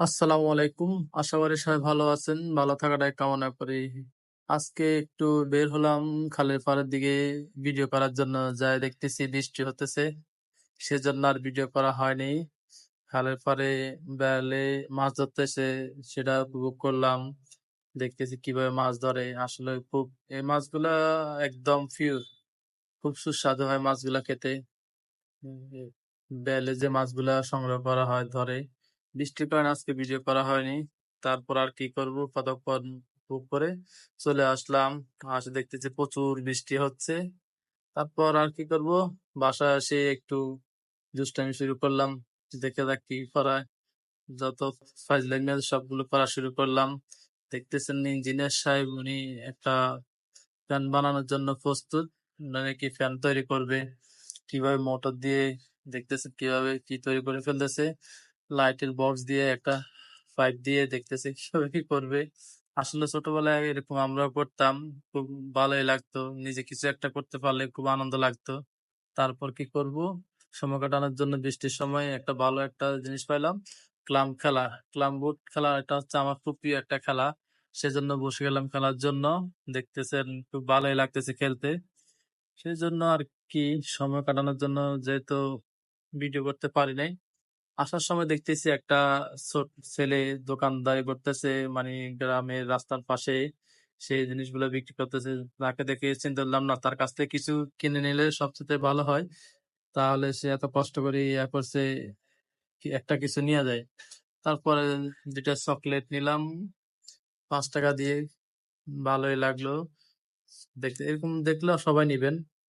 আসসালামু আলাইকুম। আশা করি সবাই ভালো আছেন। ভালো থাকাটাই কামনা করি। আজকে একটু বের হলাম খালের পাড়ের দিকে ভিডিও করার জন্য। যাই দেখতেছি বৃষ্টি হতেছে। সেজন্য আর ভিডিও করা হয়নি। খালের পাড়ে বেড়ালে মাছ ধরতে এসে সেটা উপভোগ করলাম। দেখতেছি কিভাবে মাছ ধরে। আসলে খুব এই মাছগুলা একদম পিওর। খুব সুস্বাদু হয় মাছগুলা খেতে। বেলে যে মাছগুলা সংগ্রহ করা হয় ধরে। বৃষ্টির কারণে আজকে ভিডিও করা হয়নি। তারপর আর কি করব, কতক্ষণ বুক করে চলে আসলাম। আসে দেখতেছি প্রচুর বৃষ্টি হচ্ছে। তারপর আর কি করব, বাসায় এসে একটু দুষ্টামি শুরু করলাম। দেখে যাক কি করা যায়। যত ফাইজলামি আছে সবগুলো করা শুরু করলাম। দেখতেছেন ইঞ্জিনিয়ার সাহেব উনি একটা ফ্যান বানানোর জন্য প্রস্তুত। মানে কি ফ্যান তৈরি করবে, কিভাবে মোটর দিয়ে দেখতেছে কিভাবে কি তৈরি করে ফেলতেছে। লাইটের বক্স দিয়ে একটা পাইপ দিয়ে দেখতেছে কিভাবে কি করবে। আসলে ছোটবেলায় এরকম আমরাও করতাম, খুব ভালোই লাগতো। নিজে কিছু একটা করতে পারলে খুব আনন্দ লাগতো। তারপর কি করব, সময় কাটানোর জন্য বৃষ্টির সময় একটা ভালো একটা জিনিস পাইলাম, ক্লাম খেলা। ক্লাম বোর্ড খেলা, এটা হচ্ছে আমার খুব প্রিয় একটা খেলা। সেজন্য বসে গেলাম খেলার জন্য। দেখতেছেন খুব ভালোই লাগতেছে খেলতে। সেই জন্য আর কি, সময় কাটানোর জন্য যেহেতু ভিডিও করতে পারি নাই। আসার সময় দেখতেছি একটা ছোট ছেলে দোকানদারি করতেছে, মানে গ্রামের রাস্তার পাশে সেই জিনিসগুলো বিক্রি করতেছে। তাকে দেখে চিন্তা করলাম না, তার কাছ থেকে কিছু কিনে নিলে সবচেয়ে ভালো হয়। তাহলে সে এত কষ্ট করে ইয়া করছে, একটা কিছু নিয়ে যায়। তারপরে দুটা চকলেট নিলাম 5 টাকা দিয়ে। ভালোই লাগলো দেখতে। এরকম দেখলেও সবাই নিবেন।